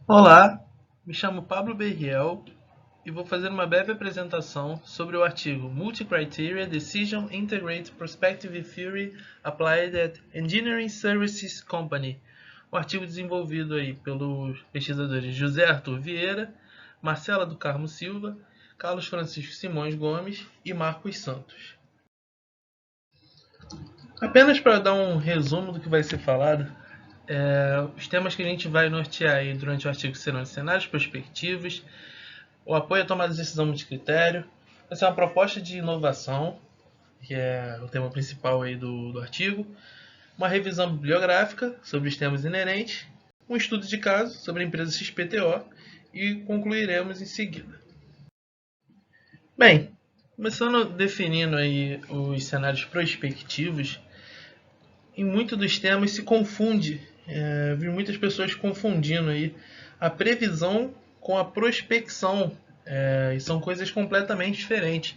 Olá, me chamo Pablo Berriel e vou fazer uma breve apresentação sobre o artigo Multi-Criteria Decision Integrate Prospective Theory Applied at Engineering Services Company, um artigo desenvolvido aí pelos pesquisadores José Arthur Vieira, Marcela do Carmo Silva, Carlos Francisco Simões Gomes e Marcos Santos. Apenas para dar um resumo do que vai ser falado, os temas que a gente vai nortear aí durante o artigo serão cenários prospectivos, o apoio à tomada de decisão multicritério, vai ser uma proposta de inovação, que é o tema principal aí do artigo, uma revisão bibliográfica sobre os temas inerentes, um estudo de caso sobre a empresa XPTO e concluiremos em seguida. Bem, começando definindo aí os cenários prospectivos, em muitos dos temas se confunde, vi muitas pessoas confundindo aí a previsão com a prospecção, e são coisas completamente diferentes.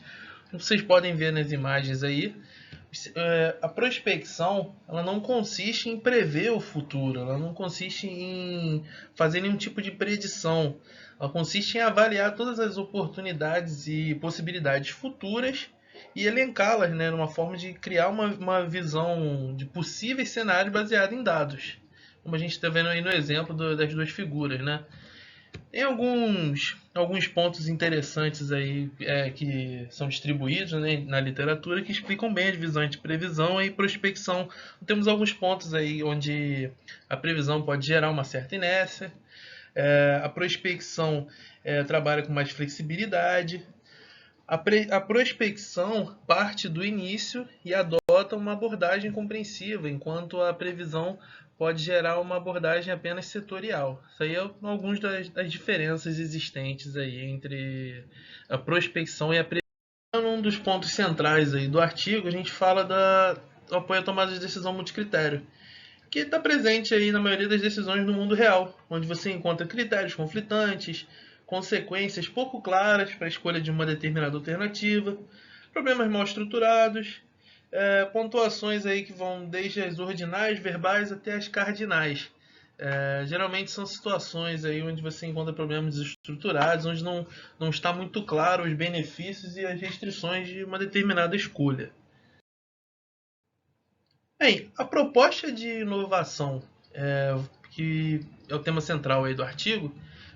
Como vocês podem ver nas imagens aí, a prospecção ela não consiste em prever o futuro, ela não consiste em fazer nenhum tipo de predição, ela consiste em avaliar todas as oportunidades e possibilidades futuras e elencá-las, né, numa forma de criar uma visão de possíveis cenários baseada em dados. Como a gente está vendo aí no exemplo das duas figuras, né? Tem alguns pontos interessantes aí que são distribuídos, né, na literatura que explicam bem a divisão entre previsão e prospecção. Temos alguns pontos aí onde a previsão pode gerar uma certa inércia, a prospecção trabalha com mais flexibilidade, a prospecção parte do início e adota uma abordagem compreensiva, enquanto a previsão pode gerar uma abordagem apenas setorial. Isso aí é algumas das diferenças existentes aí entre a prospecção e a previsão. Um dos pontos centrais aí do artigo, a gente fala do apoio à tomada de decisão multicritério, que está presente aí na maioria das decisões no mundo real, onde você encontra critérios conflitantes, consequências pouco claras para a escolha de uma determinada alternativa, problemas mal estruturados, pontuações aí que vão desde as ordinais, verbais até as cardinais. Geralmente são situações aí onde você encontra problemas estruturados, onde não está muito claro os benefícios e as restrições de uma determinada escolha. Bem, a proposta de inovação, que é o tema central aí do artigo,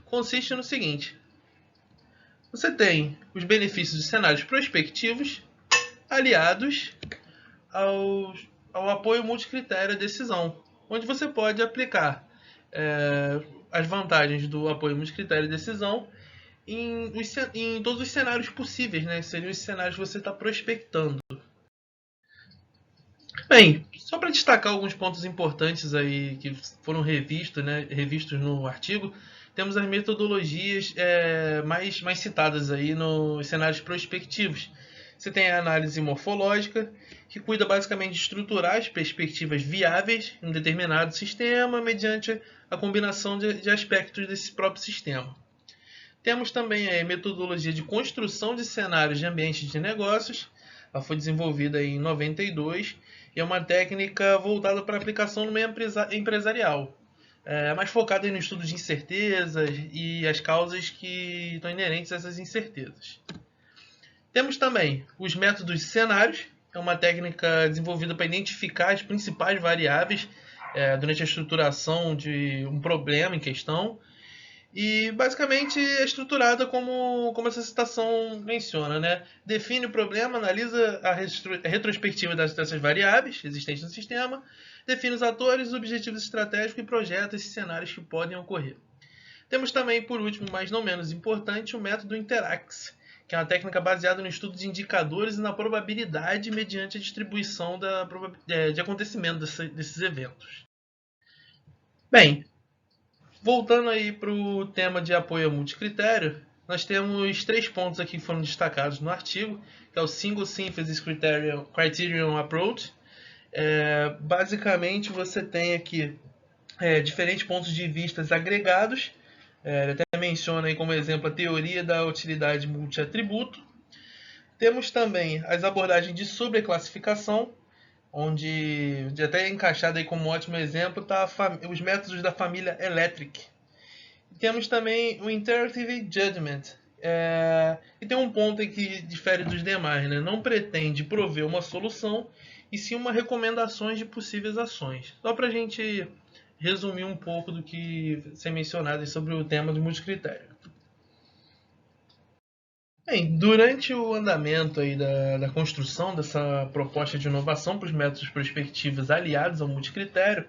consiste no seguinte: você tem os benefícios de cenários prospectivos aliados ao apoio multicritério à decisão, onde você pode aplicar as vantagens do apoio multicritério à decisão em todos os cenários possíveis, né? Seriam os cenários que você está prospectando. Bem, só para destacar alguns pontos importantes aí que foram revistos, né, revistos no artigo, temos as metodologias mais citadas aí nos cenários prospectivos. Você tem a análise morfológica, que cuida basicamente de estruturar as perspectivas viáveis em um determinado sistema mediante a combinação de aspectos desse próprio sistema. Temos também a metodologia de construção de cenários de ambientes de negócios. Ela foi desenvolvida em 92 e é uma técnica voltada para aplicação no meio empresarial, mais focada no estudo de incertezas e as causas que estão inerentes a essas incertezas. Temos também os métodos de cenários, é uma técnica desenvolvida para identificar as principais variáveis durante a estruturação de um problema em questão. E basicamente é estruturada como essa citação menciona, né? Define o problema, analisa a retrospectiva dessas variáveis existentes no sistema, define os atores, os objetivos estratégicos e projeta esses cenários que podem ocorrer. Temos também, por último, mas não menos importante, o método Interax, que é uma técnica baseada no estudo de indicadores e na probabilidade mediante a distribuição de acontecimento desses eventos. Bem, voltando aí para o tema de apoio a multicritério, nós temos 3 pontos aqui que foram destacados no artigo, que é o Single Synthesis Criterion Approach. Basicamente, você tem aqui diferentes pontos de vista agregados. Ele até menciona aí como exemplo a teoria da utilidade multiatributo. Temos também as abordagens de sobreclassificação, onde até encaixado aí como um ótimo exemplo está os métodos da família Electric, Temos também o Interactive Judgment. E tem um ponto aí que difere dos demais, né? Não pretende prover uma solução, e sim uma recomendação de possíveis ações. Só para a gente resumir um pouco do que ser mencionado sobre o tema do multicritério. Bem, durante o andamento aí da construção dessa proposta de inovação para os métodos prospectivos aliados ao multicritério,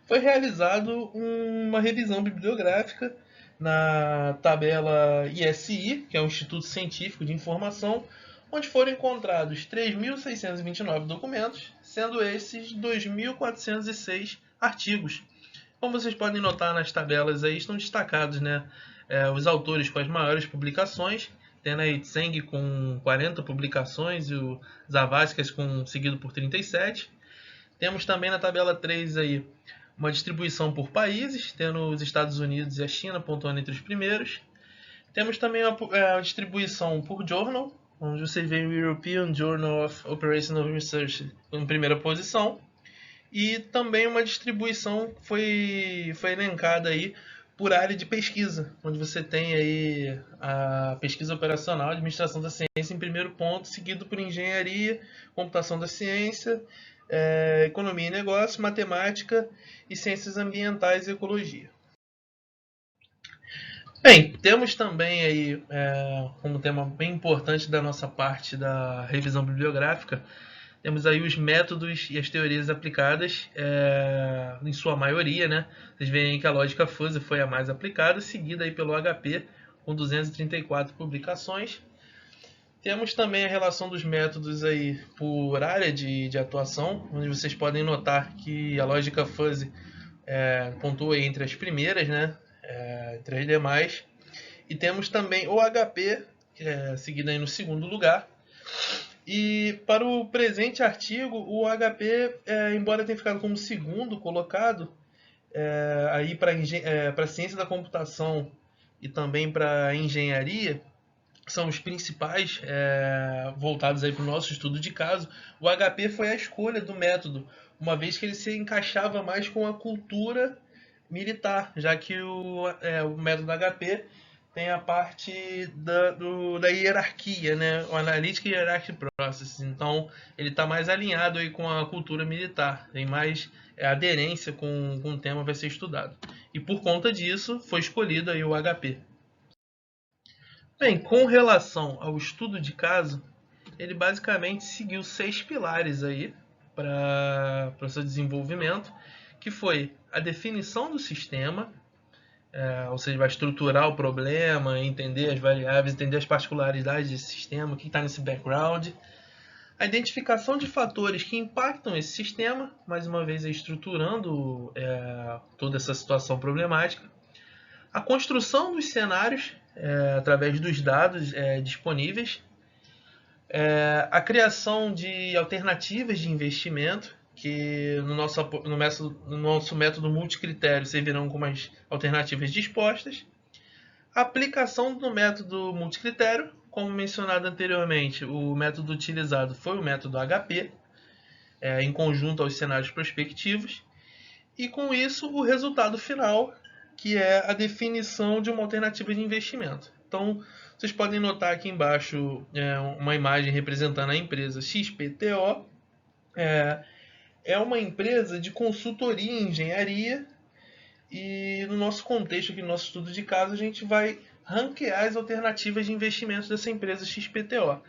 foi realizado uma revisão bibliográfica na tabela ISI, que é o Instituto Científico de Informação, onde foram encontrados 3.629 documentos, sendo esses 2.406 artigos. Como vocês podem notar nas tabelas aí, estão destacados, né, os autores com as maiores publicações, tendo aí Tseng com 40 publicações e o Zavascas seguido por 37. Temos também na tabela 3 aí uma distribuição por países, tendo os Estados Unidos e a China pontuando entre os primeiros. Temos também a distribuição por journal, onde você vê o European Journal of Operational Research em primeira posição. E também uma distribuição foi elencada aí por área de pesquisa, onde você tem aí a pesquisa operacional, administração da ciência em primeiro ponto, seguido por engenharia, computação da ciência, economia e negócio, matemática e ciências ambientais e ecologia. Bem, temos também aí, como tema bem importante da nossa parte da revisão bibliográfica, temos aí os métodos e as teorias aplicadas, em sua maioria, né? Vocês veem que a lógica fuzzy foi a mais aplicada, seguida aí pelo HP, com 234 publicações. Temos também a relação dos métodos aí por área de atuação, onde vocês podem notar que a lógica fuzzy pontua entre as primeiras, né? Entre as demais. E temos também o HP, seguido aí no segundo lugar. E para o presente artigo, o HP, embora tenha ficado como segundo colocado, aí para a ciência da computação e também para a engenharia, são os principais voltados para o nosso estudo de caso, o HP foi a escolha do método, uma vez que ele se encaixava mais com a cultura militar, já que o método HP tem a parte da hierarquia, né? O Analytic Hierarchy Process. Então, ele está mais alinhado aí com a cultura militar, tem mais aderência com o tema que vai ser estudado. E por conta disso, foi escolhido aí o HP. Bem, com relação ao estudo de caso, ele basicamente seguiu 6 pilares aí para o seu desenvolvimento, que foi a definição do sistema, ou seja, vai estruturar o problema, entender as variáveis, entender as particularidades desse sistema, o que está nesse background. A identificação de fatores que impactam esse sistema, mais uma vez estruturando toda essa situação problemática. A construção dos cenários através dos dados disponíveis. A criação de alternativas de investimento, que no nosso método multicritério servirão como as alternativas dispostas. A aplicação do método multicritério, como mencionado anteriormente, o método utilizado foi o método HP, em conjunto aos cenários prospectivos, e com isso o resultado final, que é a definição de uma alternativa de investimento. Então, vocês podem notar aqui embaixo uma imagem representando a empresa XPTO. É uma empresa de consultoria em engenharia, e no nosso contexto aqui, no nosso estudo de caso, a gente vai ranquear as alternativas de investimentos dessa empresa XPTO.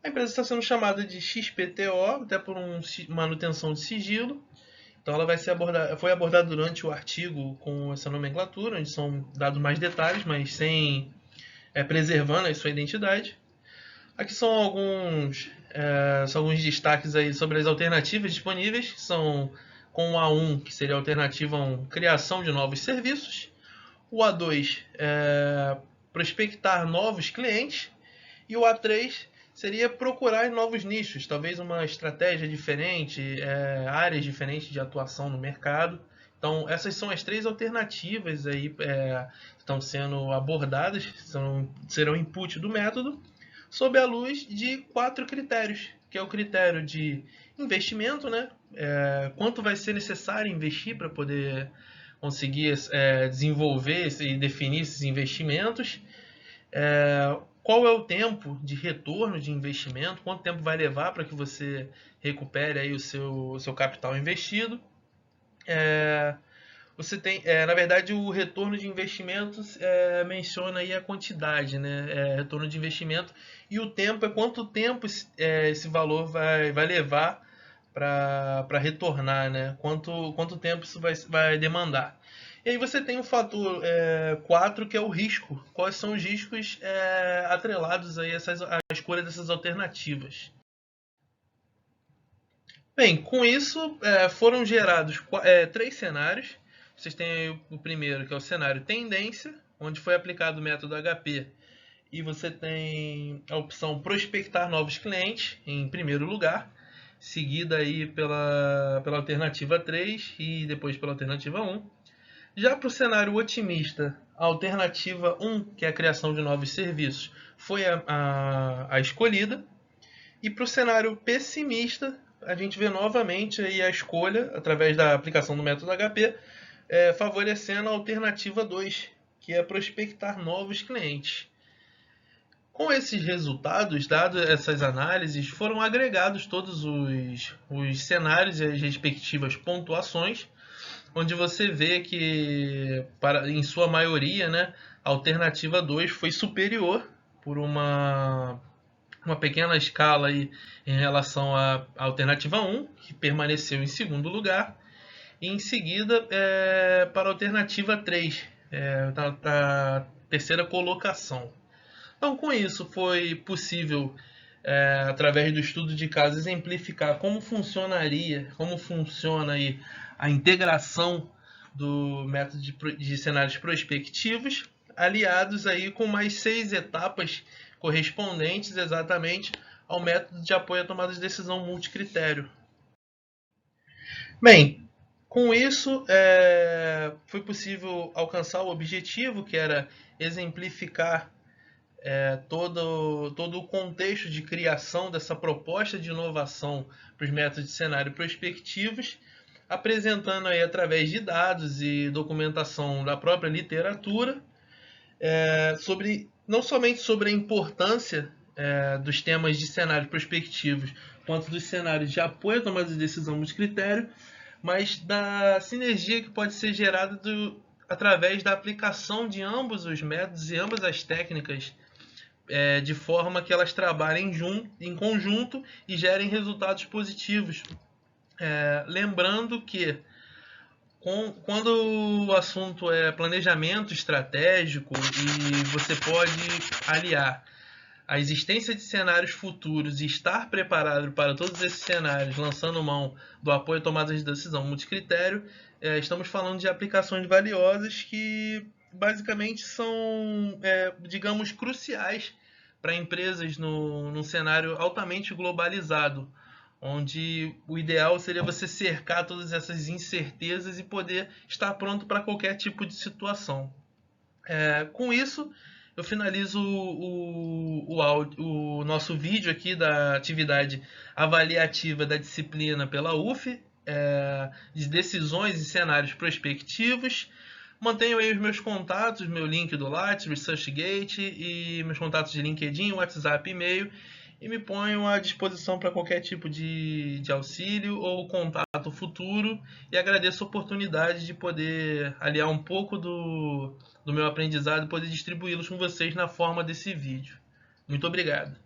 A empresa está sendo chamada de XPTO, até por uma manutenção de sigilo. Então ela foi abordada durante o artigo com essa nomenclatura, onde são dados mais detalhes, mas sem preservando a sua identidade. Aqui são alguns destaques aí sobre as alternativas disponíveis, que são com o A1, que seria a alternativa a criação de novos serviços, o A2 prospectar novos clientes, e o A3 seria procurar novos nichos, talvez uma estratégia diferente, áreas diferentes de atuação no mercado. Então, essas são as 3 alternativas aí que estão sendo abordadas, serão input do método, sob a luz de 4 critérios, que é o critério de investimento, né? Quanto vai ser necessário investir para poder conseguir desenvolver e definir esses investimentos. Qual é o tempo de retorno de investimento? Quanto tempo vai levar para que você recupere aí o seu capital investido? Você tem, na verdade, o retorno de investimentos menciona aí a quantidade, né? Retorno de investimento, e o tempo é quanto tempo esse valor vai levar para retornar, né? Quanto tempo isso vai demandar. E aí você tem o fator 4, que é o risco. Quais são os riscos atrelados aí à escolha dessas alternativas? Bem, com isso foram gerados 3 cenários. Vocês têm aí o primeiro, que é o cenário tendência, onde foi aplicado o método HP, e você tem a opção prospectar novos clientes em primeiro lugar, seguida aí pela alternativa 3 e depois pela alternativa 1. Já para o cenário otimista, a alternativa 1, que é a criação de novos serviços, foi a escolhida. E para o cenário pessimista, a gente vê novamente aí a escolha, através da aplicação do método HP, favorecendo a alternativa 2, que é prospectar novos clientes. Com esses resultados, dadas essas análises, foram agregados todos os cenários e as respectivas pontuações, onde você vê que, em sua maioria, né, a alternativa 2 foi superior por uma pequena escala aí em relação à alternativa 1, que permaneceu em segundo lugar, e em seguida para a alternativa 3, a terceira colocação. Então, com isso, foi possível, através do estudo de caso, exemplificar como funciona aí a integração do método de cenários prospectivos, aliados aí com mais 6 etapas correspondentes exatamente ao método de apoio à tomada de decisão multicritério. Bem, com isso foi possível alcançar o objetivo, que era exemplificar todo o contexto de criação dessa proposta de inovação para os métodos de cenário prospectivos, apresentando aí através de dados e documentação da própria literatura, não somente sobre a importância dos temas de cenários prospectivos, quanto dos cenários de apoio à tomada de decisão multicritério, mas da sinergia que pode ser gerada através da aplicação de ambos os métodos e ambas as técnicas, de forma que elas trabalhem em conjunto e gerem resultados positivos. Lembrando que quando o assunto é planejamento estratégico e você pode aliar a existência de cenários futuros e estar preparado para todos esses cenários, lançando mão do apoio à tomada de decisão multicritério, estamos falando de aplicações valiosas que basicamente são, digamos, cruciais para empresas num cenário altamente globalizado, onde o ideal seria você cercar todas essas incertezas e poder estar pronto para qualquer tipo de situação. Com isso, eu finalizo o nosso vídeo aqui da atividade avaliativa da disciplina pela UF, de decisões e cenários prospectivos. Mantenho aí os meus contatos, meu link do Lattes, ResearchGate, e meus contatos de LinkedIn, WhatsApp, e-mail, e me ponho à disposição para qualquer tipo de auxílio ou contato futuro, e agradeço a oportunidade de poder aliar um pouco do meu aprendizado e poder distribuí-los com vocês na forma desse vídeo. Muito obrigado.